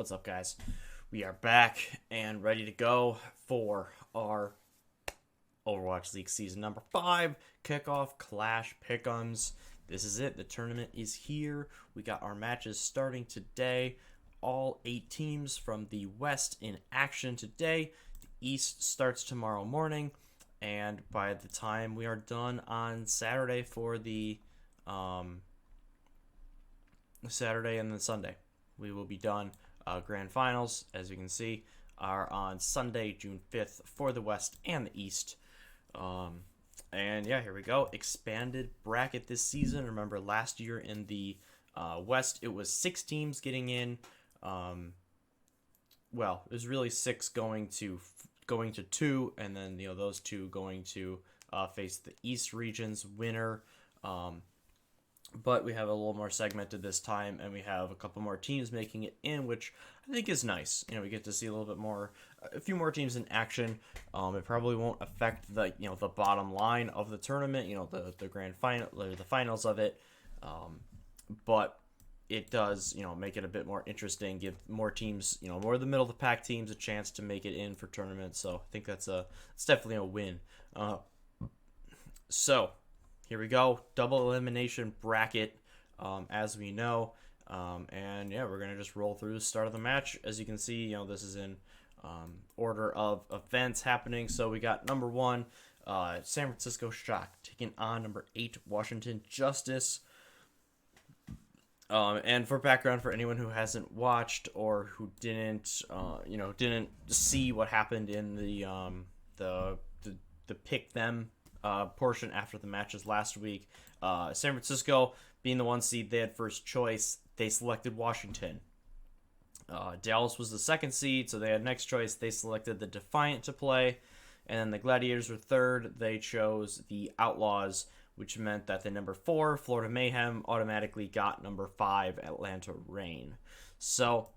What's up, guys? We are back and ready to go for our Overwatch League Season number 5 kickoff Clash Pick'ems. This is it. The tournament is here. We got our matches starting today. All 8 teams from the West in action today. The East starts tomorrow morning. And by the time we are done on Saturday for the Saturday and then Sunday, we will be done. Grand finals, as you can see, are on Sunday, June 5th for the West and the East. And yeah, here we go. Expanded bracket this season. Remember, last year in the West, it was 6 teams getting in. Well, it was really 6 going to 2, and then those 2 going to face the East region's winner. But we have a little more segmented this time, and we have a couple more teams making it in, which I think is nice. We get to see a little bit more, a few more teams in action. It probably won't affect the the bottom line of the tournament, the grand final or the finals of it. But it does make it a bit more interesting, give more teams, more of the middle of the pack teams a chance to make it in for tournaments. So I think it's definitely a win. So here we go, double elimination bracket, as we know, and yeah, we're gonna just roll through the start of the match. As you can see, this is in order of events happening. So we got number 1, San Francisco Shock taking on number 8, Washington Justice. And for background, for anyone who hasn't watched or who didn't see what happened in the pick them portion after the matches last week, San Francisco being the 1 seed, they had first choice. They selected Washington. Dallas was the 2nd seed, so they had next choice. They selected the Defiant to play, and then the Gladiators were 3rd. They chose the Outlaws, which meant that the number 4 Florida Mayhem automatically got number 5 Atlanta Reign. So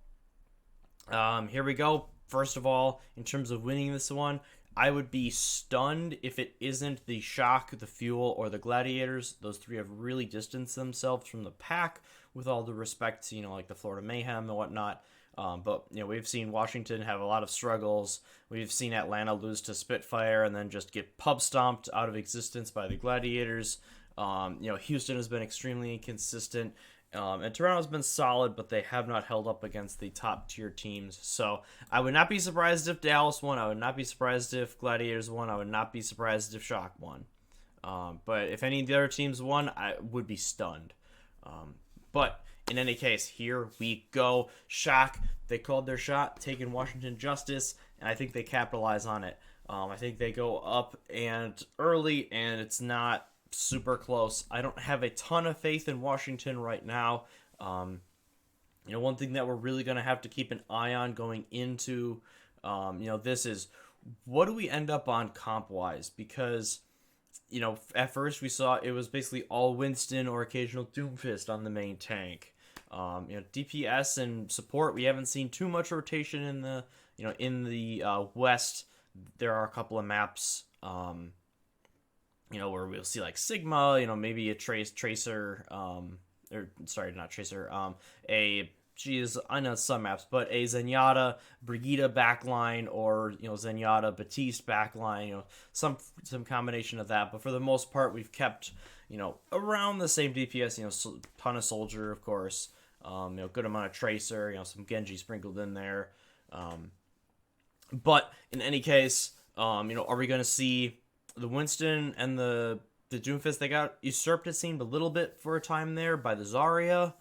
here we go. First of all, in terms of winning this one, I would be stunned if it isn't the Shock, the Fuel, or the Gladiators. Those 3 have really distanced themselves from the pack, with all due respect to, like the Florida Mayhem and whatnot. But, we've seen Washington have a lot of struggles. We've seen Atlanta lose to Spitfire and then just get pub stomped out of existence by the Gladiators. Houston has been extremely inconsistent. And Toronto's been solid, but they have not held up against the top tier teams. So I would not be surprised if Dallas won. I would not be surprised if Gladiators won. I would not be surprised if Shock won. But if any of the other teams won, I would be stunned. But in any case, here we go. Shock, they called their shot, taking Washington Justice, and I think they capitalize on it. I think they go up and early, and it's not super close. I don't have a ton of faith in Washington right now. One thing that we're really going to have to keep an eye on going into this is, what do we end up on comp wise? Because at first we saw it was basically all Winston or occasional Doomfist on the main tank. DPS and support, we haven't seen too much rotation in the West. There are a couple of maps where we'll see like Sigma, maybe a Tracer, I know some maps, but a Zenyatta Brigida backline, or Zenyatta Batiste backline, some combination of that. But for the most part, we've kept around the same DPS, ton of Soldier, of course, good amount of Tracer, some Genji sprinkled in there. But in any case, are we going to see the Winston and the Doomfist? They got usurped, it seemed, a little bit for a time there by the Zarya.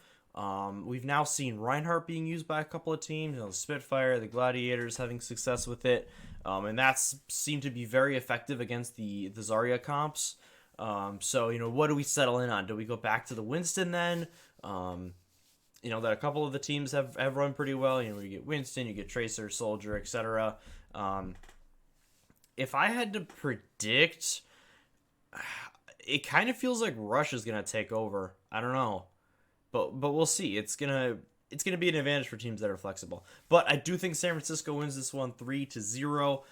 We've now seen Reinhardt being used by a couple of teams, the Spitfire, the Gladiators having success with it, and that's seemed to be very effective against the Zarya comps. So what do we settle in on? Do we go back to the Winston then? That a couple of the teams have run pretty well. You get Winston, you get Tracer, Soldier, etc. If I had to predict, it kind of feels like Rush is gonna take over. I don't know, but we'll see. It's gonna be an advantage for teams that are flexible. But I do think San Francisco wins this one 3-0.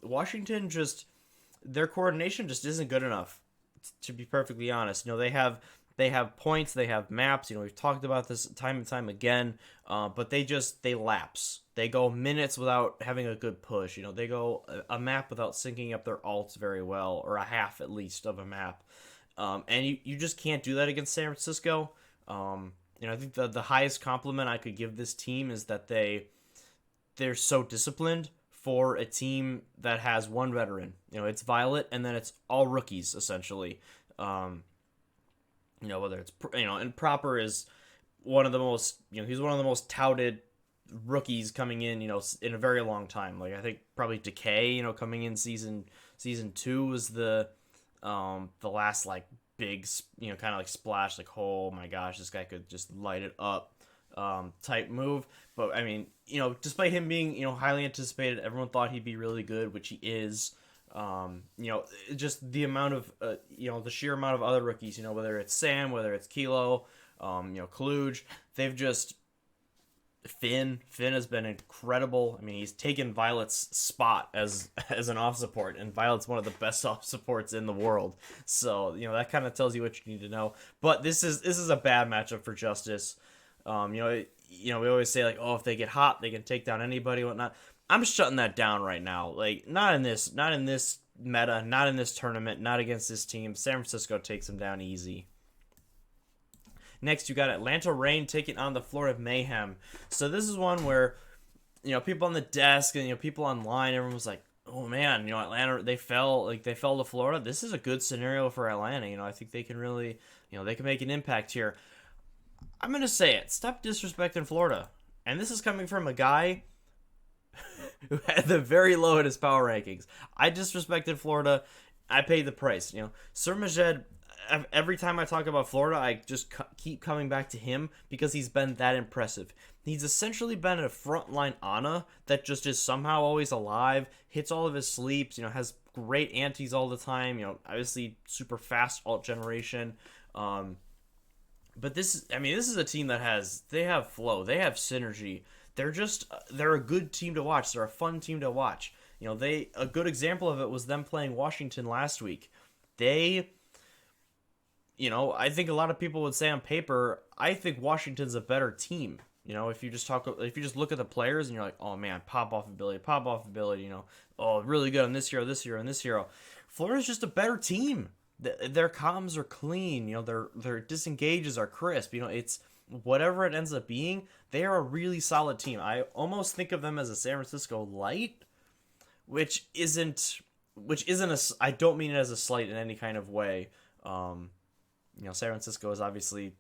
Washington, just their coordination just isn't good enough, to be perfectly honest. They have They have points, they have maps. We've talked about this time and time again, but they lapse. They go minutes without having a good push. They go a map without syncing up their ults very well, or a half at least of a map. And you just can't do that against San Francisco. I think the highest compliment I could give this team is that they're so disciplined for a team that has one veteran. It's Violet, and then it's all rookies essentially. Whether it's and Proper is one of the most he's one of the most touted rookies coming in in a very long time. Like I think probably Decay coming in season 2 was the last like big kind of like splash, like oh my gosh, this guy could just light it up type move. But I mean despite him being highly anticipated, everyone thought he'd be really good, which he is. Just the amount of the sheer amount of other rookies, whether it's Sam, whether it's Kilo, Kaluj, they've just Finn has been incredible. I mean, he's taken Violet's spot as an off support, and Violet's one of the best off supports in the world. So that kind of tells you what you need to know. But this is a bad matchup for Justice. We always say like, oh, if they get hot, they can take down anybody, whatnot. I'm shutting that down right now. Like, not in this meta, not in this tournament, not against this team. San Francisco takes them down easy. Next, you got Atlanta Reign taking on the Florida Mayhem. So this is one where, people on the desk and people online, everyone was like, oh man, Atlanta, they fell to Florida. This is a good scenario for Atlanta. I think they can really, they can make an impact here. I'm gonna say it. Stop disrespecting Florida. And this is coming from a guy who had the very low in his power rankings. I disrespected Florida. I paid the price. Sir Majed, every time I talk about Florida, I just keep coming back to him because he's been that impressive. He's essentially been a frontline Ana that just is somehow always alive, hits all of his sleeps, has great antis all the time, obviously super fast ult generation. But this is a team that they have flow, they have synergy. They're a good team to watch. They're a fun team to watch. A good example of it was them playing Washington last week. I think a lot of people would say on paper, I think Washington's a better team. If you just look at the players and you're like, oh man, pop off ability, oh, really good on this hero, and this hero. Florida's just a better team. Their comms are clean. Their disengages are crisp. It's whatever it ends up being, they are a really solid team. I almost think of them as a San Francisco light, which isn't I don't mean it as a slight in any kind of way. San Francisco is obviously,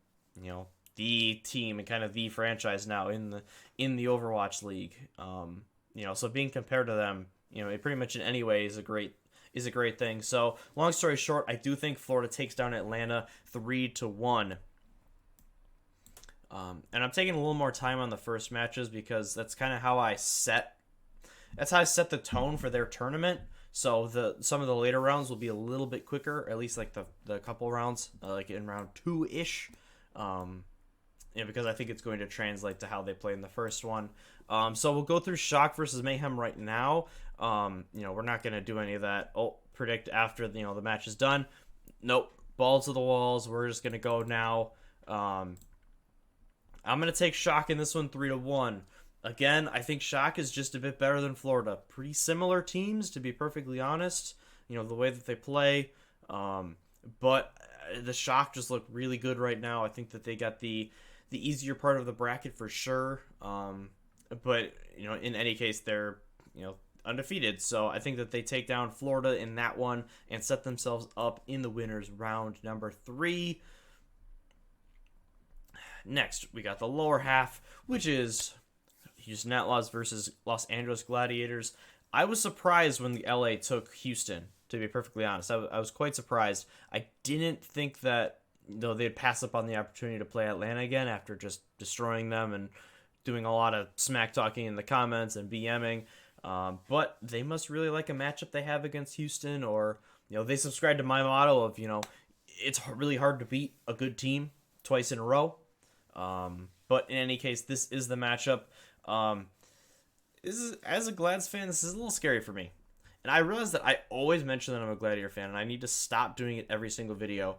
the team and kind of the franchise now in the Overwatch League. So being compared to them, it pretty much in any way is a great thing. So long story short, I do think Florida takes down Atlanta 3-1. And I'm taking a little more time on the first matches because that's kind of how I set the tone for their tournament. So some of the later rounds will be a little bit quicker, at least like the couple rounds, like in round 2-ish. Because I think it's going to translate to how they play in the first one. So we'll go through Shock versus Mayhem right now. We're not going to do any of that. Predict after the match is done. Nope. Balls to the walls. We're just going to go now. I'm going to take Shock in this one 3-1. Again, I think Shock is just a bit better than Florida. Pretty similar teams, to be perfectly honest. The way that they play. But the Shock just look really good right now. I think that they got the easier part of the bracket for sure. But, in any case, they're, undefeated. So I think that they take down Florida in that one and set themselves up in the winners round number 3. Next, we got the lower half, which is Houston Outlaws versus Los Angeles Gladiators. I was surprised when the LA took Houston, to be perfectly honest. I was quite surprised. I didn't think that they'd pass up on the opportunity to play Atlanta again after just destroying them and doing a lot of smack talking in the comments and BMing. But they must really like a matchup they have against Houston, or they subscribe to my motto of it's really hard to beat a good team twice in a row. But in any case, this is the matchup. As a Glads fan, this is a little scary for me. And I realize that I always mention that I'm a Gladiator fan, and I need to stop doing it every single video.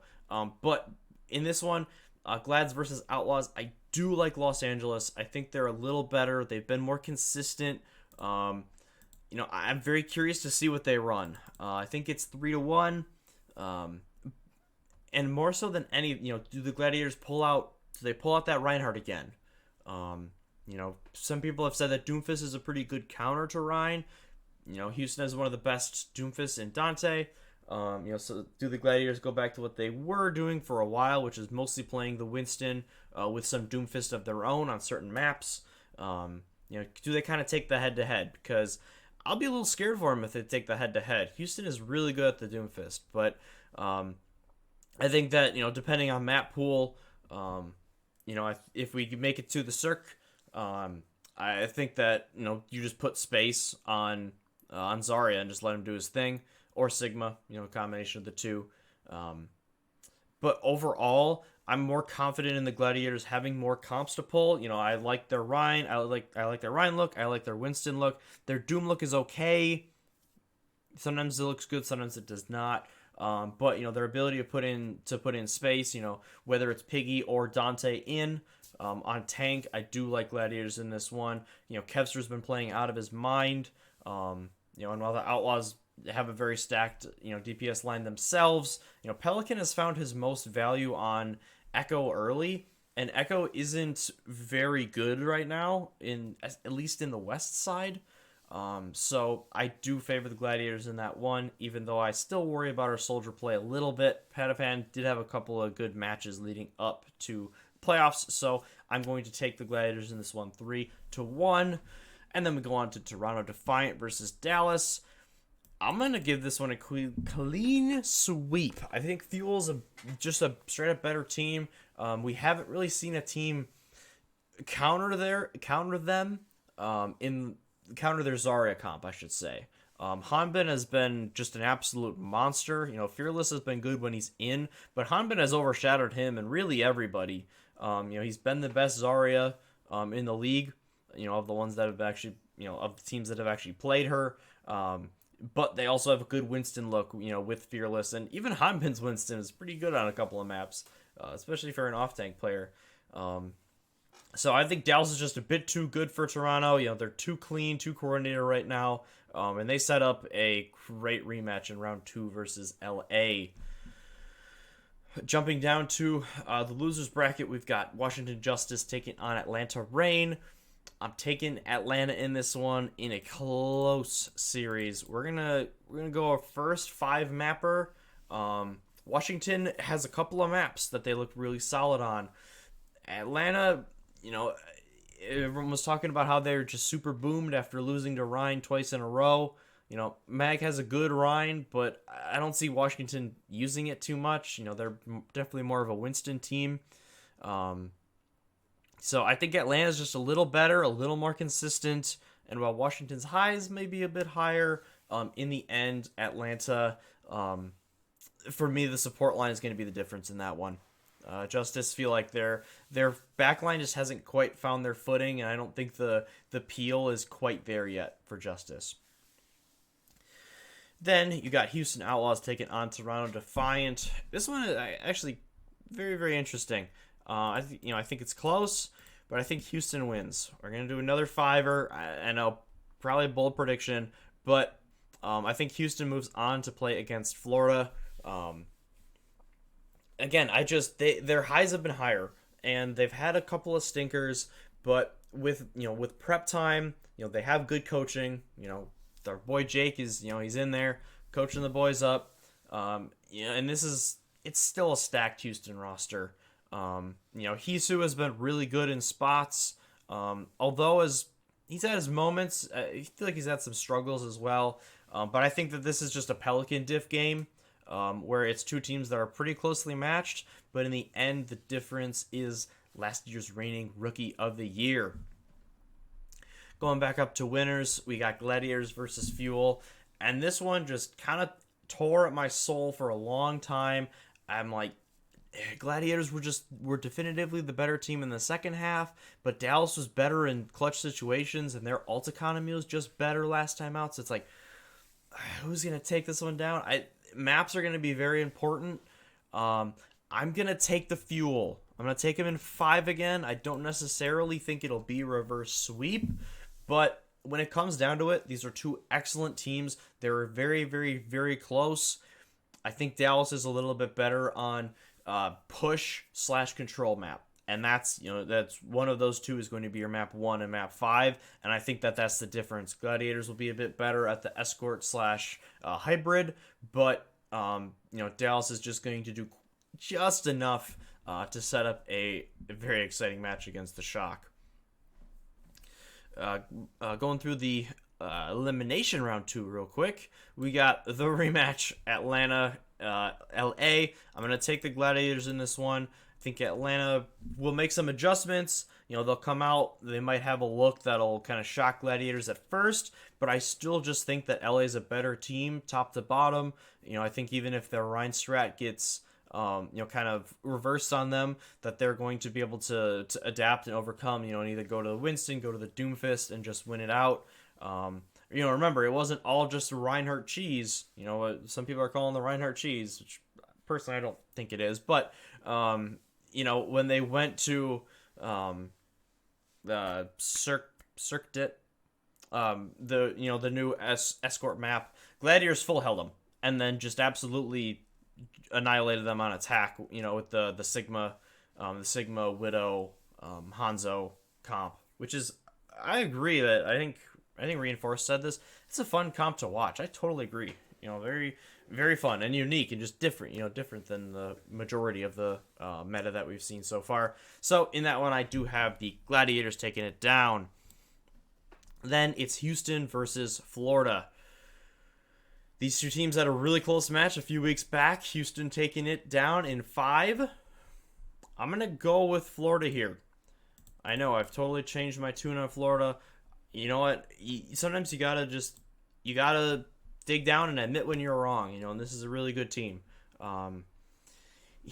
But in this one, Glads versus Outlaws, I do like Los Angeles. I think they're a little better. They've been more consistent. I'm very curious to see what they run. I think it's 3-1. And more so than any, do the Gladiators pull out? Do they pull out that Reinhardt again? Some people have said that Doomfist is a pretty good counter to Ryan. Houston has one of the best Doomfists in Dante. So do the Gladiators go back to what they were doing for a while, which is mostly playing the Winston with some Doomfist of their own on certain maps? Do they kind of take the head-to-head? Because I'll be a little scared for them if they take the head-to-head. Houston is really good at the Doomfist, but I think that, depending on map pool, if we make it to the Cirque, I think that, you just put space on Zarya and just let him do his thing, or Sigma, a combination of the two. But overall, I'm more confident in the Gladiators having more comps to pull. I like their Ryan. I like their Ryan look. I like their Winston look. Their Doom look is okay. Sometimes it looks good. Sometimes it does not. But their ability to put in space. Whether it's Piggy or Dante in. On tank, I do like Gladiators in this one. Kevster's been playing out of his mind. And while the Outlaws have a very stacked, DPS line themselves, Pelican has found his most value on Echo early, and Echo isn't very good right now, at least in the west side. So I do favor the Gladiators in that one, even though I still worry about our soldier play a little bit. Pataphan did have a couple of good matches leading up to playoffs, so I'm going to take the Gladiators in this one 3-1. And then we go on to Toronto Defiant versus Dallas. I'm going to give this one a clean sweep. I think Fuel's just a straight-up better team. We haven't really seen a team counter their Zarya comp, I should say. Hanbin has been just an absolute monster. Fearless has been good when he's in, but Hanbin has overshadowed him and really everybody. He's been the best Zarya in the league, of the ones that have actually, of the teams that have actually played her. But they also have a good Winston look, with Fearless. And even Hanbin's Winston is pretty good on a couple of maps, especially for an off-tank player. So I think Dallas is just a bit too good for Toronto. They're too clean, too coordinated right now. And they set up a great rematch in round 2 versus LA. Jumping down to the losers bracket, we've got Washington Justice taking on Atlanta Reign. I'm taking Atlanta in this one in a close series. We're gonna go our first 5 mapper. Washington has a couple of maps that they look really solid on. Atlanta, everyone was talking about how they're just super boomed after losing to Rhine twice in a row. Mag has a good Rhine, but I don't see Washington using it too much. They're definitely more of a Winston team. So I think Atlanta's just a little better, a little more consistent, and while Washington's highs may be a bit higher, in the end, Atlanta, for me, the support line is going to be the difference in that one. Justice feel like their backline just hasn't quite found their footing, and I don't think the peel is quite there yet for Justice. Then you got Houston Outlaws taking on Toronto Defiant. This one is actually very, very interesting. I think it's close, but I think Houston wins. We're gonna do another 5er. I know, probably a bold prediction, but I think Houston moves on to play against Florida. Again, their highs have been higher, and they've had a couple of stinkers, but with prep time, they have good coaching. Our boy Jake is he's in there coaching the boys up. And it's still a stacked Houston roster. Hisu has been really good in spots. Although he's had his moments, I feel like he's had some struggles as well. But I think that this is just a Pelican diff game, where it's 2 teams that are pretty closely matched. But in the end, the difference is last year's reigning Rookie of the Year. Going back up to winners, we got Gladiators versus Fuel. And this one just kind of tore at my soul for a long time. I'm like, Gladiators were definitively the better team in the second half, but Dallas was better in clutch situations, and their ult economy was just better last time out. So it's like, who's going to take this one down? Maps are going to be very important. I'm going to take the Fuel. I'm going to take him in 5 again. I don't necessarily think it'll be reverse sweep, but when it comes down to it, these are two excellent teams. They're very, very, very close. I think Dallas is a little bit better on push/control map. And that's one of those two is going to be your map 1 and map 5. And I think that's the difference. Gladiators will be a bit better at the escort/hybrid, but Dallas is just going to do just enough to set up a very exciting match against the Shock. Going through the elimination round 2 real quick, we got the rematch Atlanta LA. I'm going to take the Gladiators in this one. I think Atlanta will make some adjustments. They'll come out. They might have a look that'll kind of shock Gladiators at first, but I still just think that LA is a better team, top to bottom. I think even if their Rhine strat gets, kind of reversed on them, that they're going to be able to adapt and overcome. And either go to the Winston, go to the Doomfist, and just win it out. Remember, it wasn't all just Reinhardt cheese. Some people are calling the Reinhardt cheese, which personally I don't think it is, but. When they went to the Circuit, the new escort map, Gladiators full held them and then just absolutely annihilated them on attack. With the Sigma, Widow, Hanzo comp, which is, I agree that I think Reinforced said this. It's a fun comp to watch. I totally agree. Very, very fun and unique and just different, different than the majority of the meta that we've seen so far. So in that one, I do have the Gladiators taking it down. Then it's Houston versus Florida. These two teams had a really close match a few weeks back. Houston taking it down in 5. I'm going to go with Florida here. I know I've totally changed my tune on Florida. You know what? Sometimes you got to dig down and admit when you're wrong, and this is a really good team.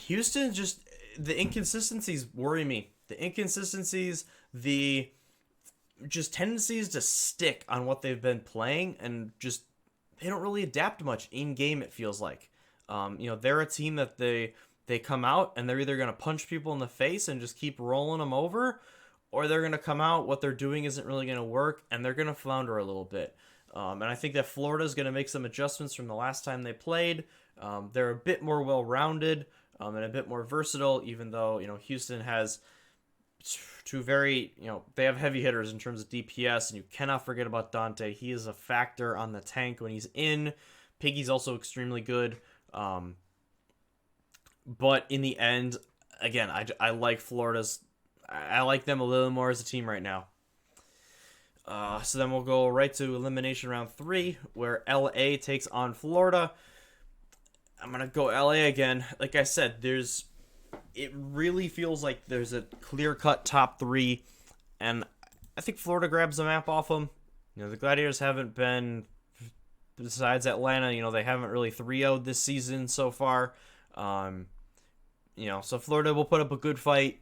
Houston, just the inconsistencies worry me. The inconsistencies, the just tendencies to stick on what they've been playing, and just they don't really adapt much in game. It feels like, they're a team that they come out and they're either gonna punch people in the face and just keep rolling them over, or they're gonna come out, what they're doing isn't really gonna work, and they're gonna flounder a little bit. And I think that Florida is going to make some adjustments from the last time they played. They're a bit more well-rounded and a bit more versatile, even though, Houston has two very, they have heavy hitters in terms of DPS, and you cannot forget about Dante. He is a factor on the tank when he's in. Piggy's also extremely good. But in the end, again, I like Florida's. I like them a little more as a team right now. So then we'll go right to Elimination Round 3, where LA takes on Florida. I'm going to go LA again. Like I said, it really feels like there's a clear-cut top 3, and I think Florida grabs the map off them. The Gladiators haven't been, besides Atlanta, they haven't really 3-0'd this season so far. So Florida will put up a good fight.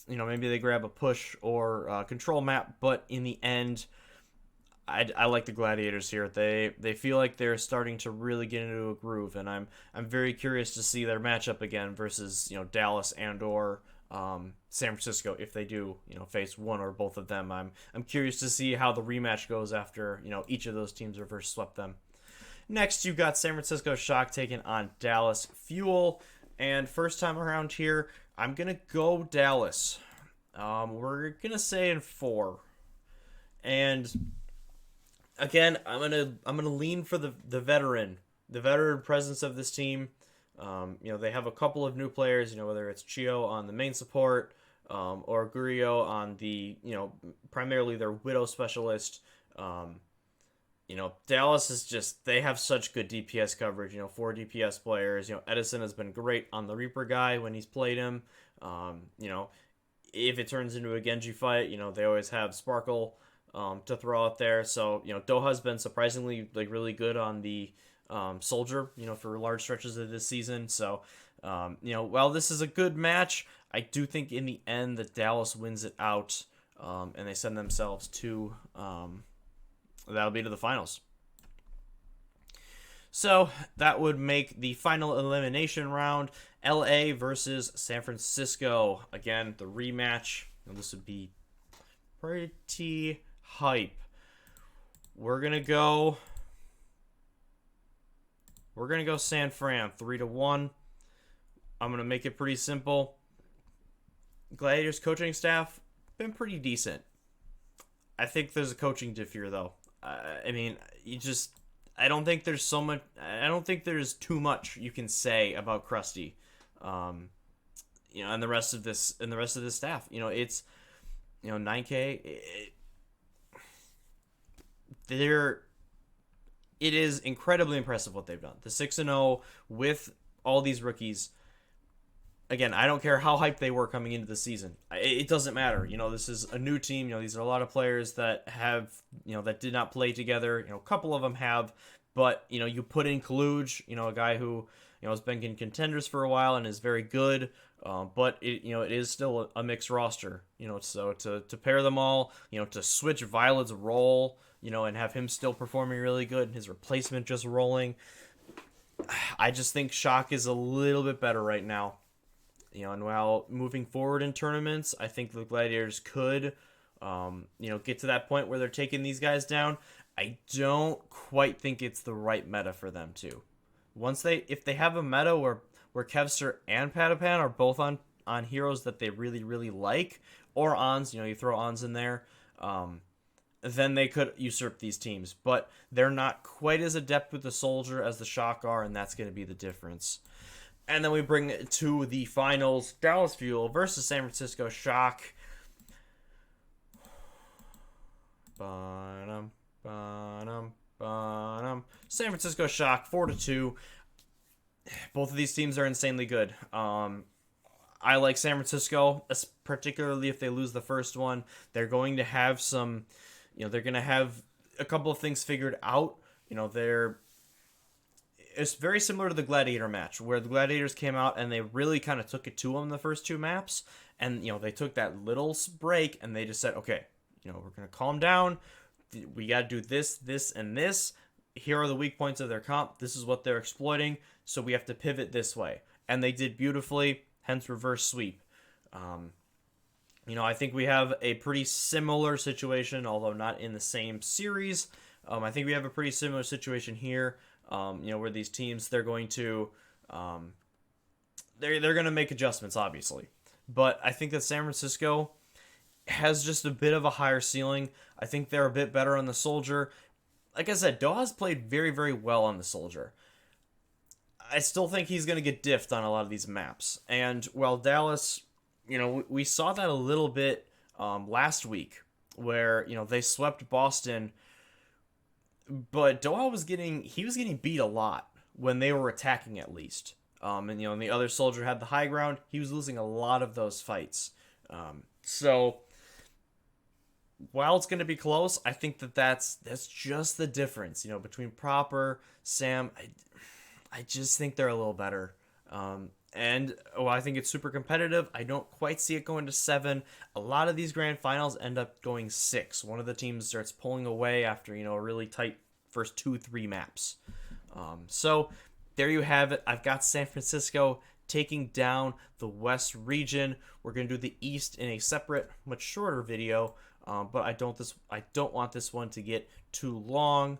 Maybe they grab a push or control map, but in the end, I like the Gladiators here. They feel like they're starting to really get into a groove, and I'm very curious to see their matchup again versus Dallas and or San Francisco if they do face one or both of them. I'm curious to see how the rematch goes after each of those teams reverse swept them. Next, you got San Francisco Shock taking on Dallas Fuel, and first time around here, I'm going to go Dallas. We're going to say in 4. And again, I'm going to lean for the veteran presence of this team. They have a couple of new players, whether it's Chio on the main support, or Gurio on the, primarily their Widow specialist. Dallas is just, they have such good DPS coverage, 4 DPS players. Edison has been great on the Reaper guy when he's played him. If it turns into a Genji fight, they always have Sparkle to throw out there. So, Doha's been surprisingly really good on the Soldier, for large stretches of this season. So, while this is a good match, I do think in the end that Dallas wins it out, and they send themselves to that'll be to the finals. So that would make the final elimination round LA versus San Francisco. Again, the rematch. And this would be pretty hype. We're gonna go San Fran 3-1. I'm gonna make it pretty simple. Gladiators coaching staff been pretty decent. I think there's a coaching diff here though. I mean, I don't think there's so much. I don't think there's too much you can say about Krusty, and the rest of this staff. It's 9K. It is incredibly impressive what they've done. The 6-0 with all these rookies. Again, I don't care how hyped they were coming into the season. It doesn't matter. This is a new team. These are a lot of players that have, that did not play together. A couple of them have, but, you put in Kaluj, a guy who, has been in contenders for a while and is very good. But it is still a mixed roster. So to pair them all, to switch Violet's role, and have him still performing really good and his replacement just rolling. I just think Shock is a little bit better right now. And while moving forward in tournaments, I think the Gladiators could, get to that point where they're taking these guys down. I don't quite think it's the right meta for them to. If they have a meta where Kevster and Patapan are both on heroes that they really, really like, or Ons, you throw Ons in there, then they could usurp these teams. But they're not quite as adept with the Soldier as the Shock are, and that's going to be the difference. And then we bring it to the finals. Dallas Fuel versus San Francisco Shock. San Francisco Shock 4-2. Both of these teams are insanely good. I like San Francisco, particularly if they lose the first one. They're going to have they're going to have a couple of things figured out. It's very similar to the Gladiator match, where the Gladiators came out and they really kind of took it to them the first two maps. And, they took that little break and they just said, okay, we're going to calm down. We got to do this, this, and this. Here are the weak points of their comp. This is what they're exploiting. So we have to pivot this way. And they did beautifully, hence reverse sweep. I think we have a pretty similar situation, although not in the same series. I think we have a pretty similar situation here. Where these teams, they're going to they're going to make adjustments, obviously. But I think that San Francisco has just a bit of a higher ceiling. I think they're a bit better on the Soldier. Like I said, Doha's played very, very well on the Soldier. I still think he's going to get diffed on a lot of these maps. And while Dallas, we saw that a little bit last week, where, they swept Boston. But Doha was getting beat a lot when they were attacking, at least. And the other Soldier had the high ground. He was losing a lot of those fights. So while it's going to be close, I think that's just the difference, between Proper, Sam. I just think they're a little better. I think it's super competitive. I don't quite see it going to 7. A lot of these grand finals end up going 6. One of the teams starts pulling away after, a really tight first 2-3 maps. So there you have it. I've got San Francisco taking down the West region. We're going to do the East in a separate, much shorter video. But I don't want this one to get too long.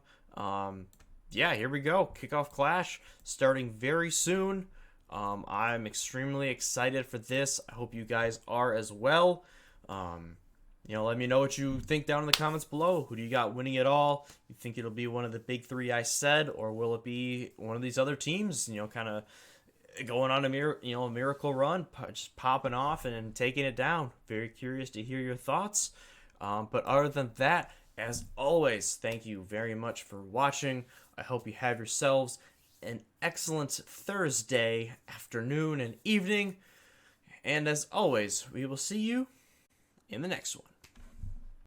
Here we go. Kickoff Clash starting very soon. I'm extremely excited for this. I hope you guys are as well. Let me know what you think down in the comments below. Who do you got winning it all? You think it'll be one of the big 3 I said, or will it be one of these other teams, kind of going on a miracle run, just popping off and taking it down? Very curious to hear your thoughts. But other than that, as always, thank you very much for watching. I hope you have yourselves an excellent Thursday afternoon and evening. And as always, we will see you in the next one.